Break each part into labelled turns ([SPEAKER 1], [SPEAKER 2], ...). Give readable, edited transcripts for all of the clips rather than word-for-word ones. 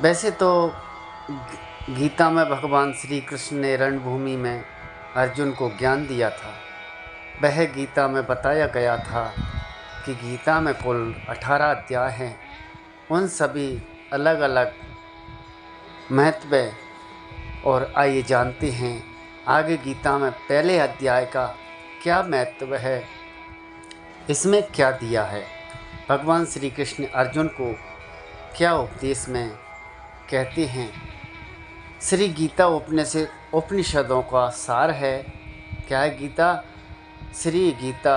[SPEAKER 1] वैसे तो गीता में भगवान श्री कृष्ण ने रणभूमि में अर्जुन को ज्ञान दिया था। वह गीता में बताया गया था कि गीता में कुल 18 अध्याय हैं। उन सभी अलग अलग महत्व और आइए जानते हैं आगे गीता में पहले अध्याय का क्या महत्व है, इसमें क्या दिया है, भगवान श्री कृष्ण अर्जुन को क्या उपदेश में कहते हैं। श्री गीता उपनिषदों का सार है। क्या है गीता? श्री गीता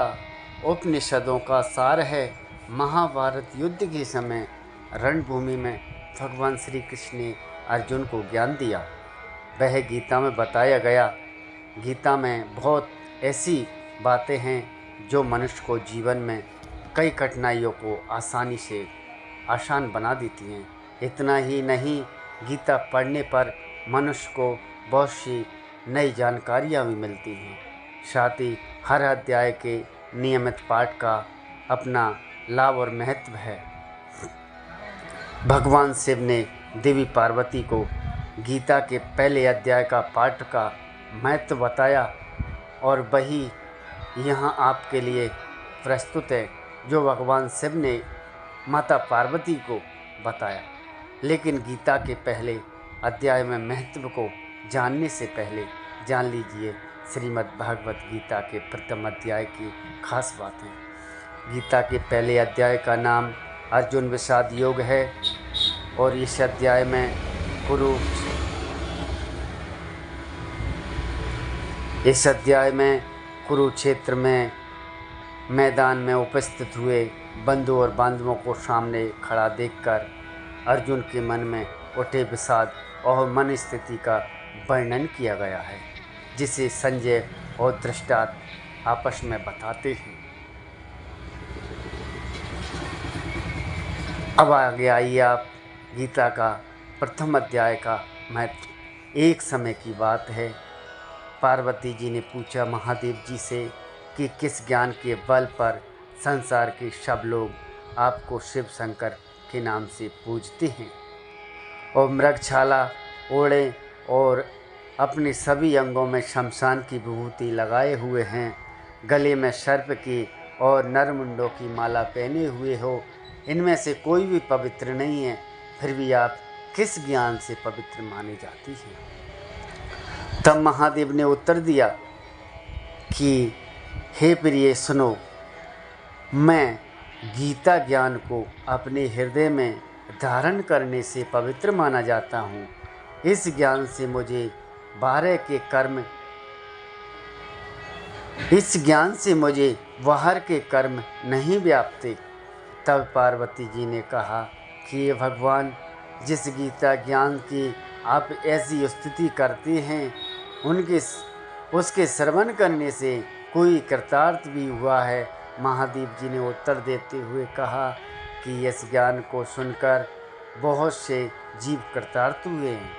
[SPEAKER 1] उपनिषदों का सार है। महाभारत युद्ध के समय रणभूमि में भगवान श्री कृष्ण ने अर्जुन को ज्ञान दिया। वह गीता में बताया गया। गीता में बहुत ऐसी बातें हैं जो मनुष्य को जीवन में कई कठिनाइयों को आसान बना देती हैं। इतना ही नहीं, गीता पढ़ने पर मनुष्य को बहुत सी नई जानकारियाँ भी मिलती हैं। साथ ही हर अध्याय के नियमित पाठ का अपना लाभ और महत्व है। भगवान शिव ने देवी पार्वती को गीता के पहले अध्याय का पाठ का महत्व बताया और वही यहाँ आपके लिए प्रस्तुत है जो भगवान शिव ने माता पार्वती को बताया। लेकिन गीता के पहले अध्याय में महत्व को जानने से पहले जान लीजिए श्रीमद् भागवत गीता के प्रथम अध्याय की खास बातें। गीता के पहले अध्याय का नाम अर्जुन विषाद योग है और इस अध्याय में कुरुक्षेत्र में मैदान में उपस्थित हुए बंधु और बांधवों को सामने खड़ा देखकर अर्जुन के मन में उठे विषाद और मन स्थिति का वर्णन किया गया है, जिसे संजय और धृतराष्ट्र आपस में बताते हैं। अब आगे आइए आप गीता का प्रथम अध्याय का महत्व। एक समय की बात है, पार्वती जी ने पूछा महादेव जी से कि किस ज्ञान के बल पर संसार के सब लोग आपको शिव शंकर के नाम से पूजते हैं और मृगछाला ओढ़े और अपने सभी अंगों में शमशान की विभूति लगाए हुए हैं, गले में सर्प की और नरमुंडों की माला पहने हुए हो, इनमें से कोई भी पवित्र नहीं है, फिर भी आप किस ज्ञान से पवित्र माने जाती हैं? तब महादेव ने उत्तर दिया कि हे प्रिय सुनो, मैं गीता ज्ञान को अपने हृदय में धारण करने से पवित्र माना जाता हूँ। इस ज्ञान से मुझे बाहर के कर्म नहीं व्यापते। तब पार्वती जी ने कहा कि ये भगवान, जिस गीता ज्ञान की आप ऐसी स्तुति करते हैं उसके श्रवण करने से कोई कृतार्थ भी हुआ है? महादेव जी ने उत्तर देते हुए कहा कि इस ज्ञान को सुनकर बहुत से जीव कृतार्थ हुए हैं,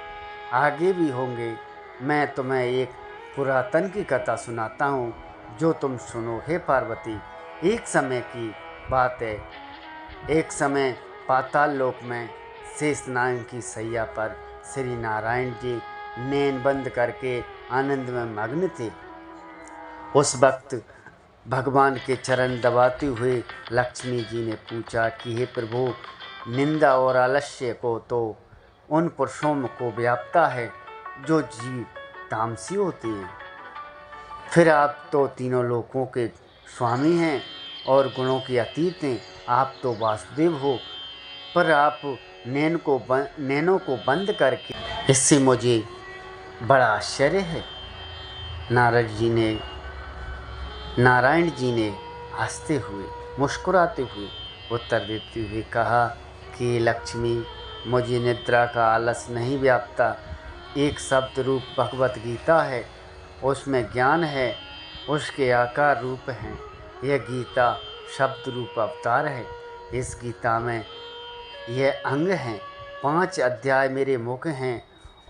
[SPEAKER 1] आगे भी होंगे। मैं तुम्हें एक पुरातन की कथा सुनाता हूँ जो तुम सुनो। हे पार्वती, एक समय की बात है। एक समय पाताल लोक में शेषनाग की सैया पर श्री नारायण जी नैन बंद करके आनंद में मग्न थे। उस वक्त भगवान के चरण दबाते हुए लक्ष्मी जी ने पूछा कि हे प्रभु, निंदा और आलस्य को तो उन पुरुषों को व्यापता है जो जीव तामसी होते हैं, फिर आप तो तीनों लोकों के स्वामी हैं और गुणों के अतीत हैं, आप तो वासुदेव हो, पर आप नैनों को बंद करके, इससे मुझे बड़ा आश्चर्य है। नारायण जी ने हंसते हुए मुस्कुराते हुए उत्तर देते हुए कहा कि लक्ष्मी, मुझे निद्रा का आलस नहीं व्यापता। एक शब्द रूप भगवत गीता है, उसमें ज्ञान है, उसके आकार रूप हैं। यह गीता शब्द रूप अवतार है। इस गीता में यह अंग हैं। 5 अध्याय मेरे मुख हैं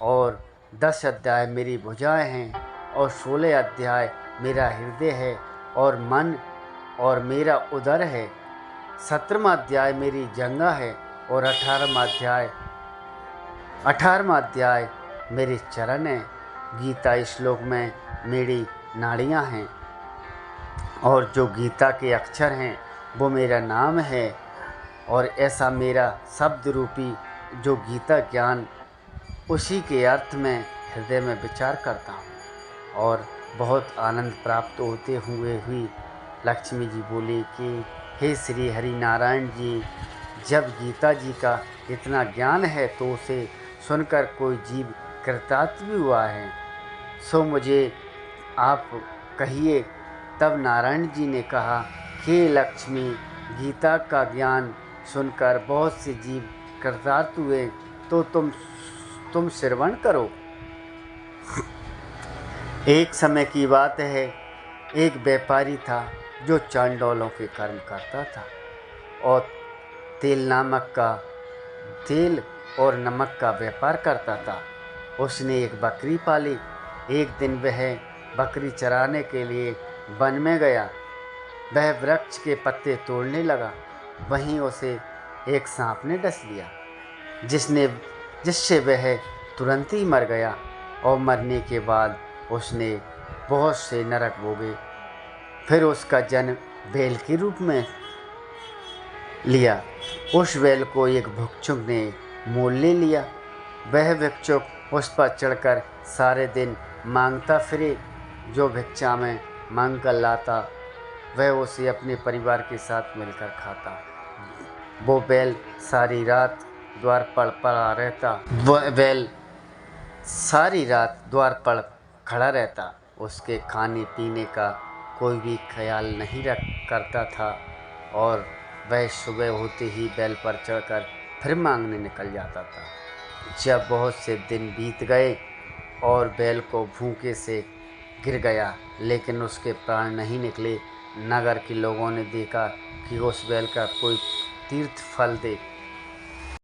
[SPEAKER 1] और 10 अध्याय मेरी भुजाएं हैं और 16 अध्याय मेरा हृदय है और मन और मेरा उदर है। 17वां अध्याय मेरी जंघा है और 18वां अध्याय 18वां अध्याय मेरे चरण है। गीता श्लोक में मेरी नाड़ियाँ हैं और जो गीता के अक्षर हैं वो मेरा नाम है। और ऐसा मेरा शब्द रूपी जो गीता ज्ञान, उसी के अर्थ में हृदय में विचार करता हूँ और बहुत आनंद प्राप्त होते हुए भी लक्ष्मी जी बोली कि हे श्री हरि नारायण जी, जब गीता जी का इतना ज्ञान है तो उसे सुनकर कोई जीव कृतार्थ भी हुआ है, सो मुझे आप कहिए। तब नारायण जी ने कहा, हे लक्ष्मी, गीता का ज्ञान सुनकर बहुत से जीव कृतार्थ हुए, तो तुम श्रवण करो। एक समय की बात है, एक व्यापारी था जो चांडोलों के कर्म करता था और तेल और नमक का व्यापार करता था। उसने एक बकरी पाली। एक दिन वह बकरी चराने के लिए वन में गया। वह वृक्ष के पत्ते तोड़ने लगा। वहीं उसे एक सांप ने डस लिया, जिससे वह तुरंत ही मर गया और मरने के बाद उसने बहुत से नरक भोगे। फिर उसका जन्म बैल के रूप में लिया। उस बैल को एक भिक्षुक ने मोल ले लिया। वह भिक्षुक उस पर चढ़कर सारे दिन मांगता फिरे। जो भिक्षा में मांग कर लाता वह उसे अपने परिवार के साथ मिलकर खाता। वो बैल सारी रात द्वार पर पड़ा रहता। बैल सारी रात द्वार पर खड़ा रहता। उसके खाने पीने का कोई भी ख्याल नहीं करता था और वह सुबह होते ही बैल पर चढ़कर फिर मांगने निकल जाता था। जब बहुत से दिन बीत गए और बैल को भूखे से गिर गया, लेकिन उसके प्राण नहीं निकले। नगर के लोगों ने देखा कि उस बैल का कोई तीर्थ फल दे।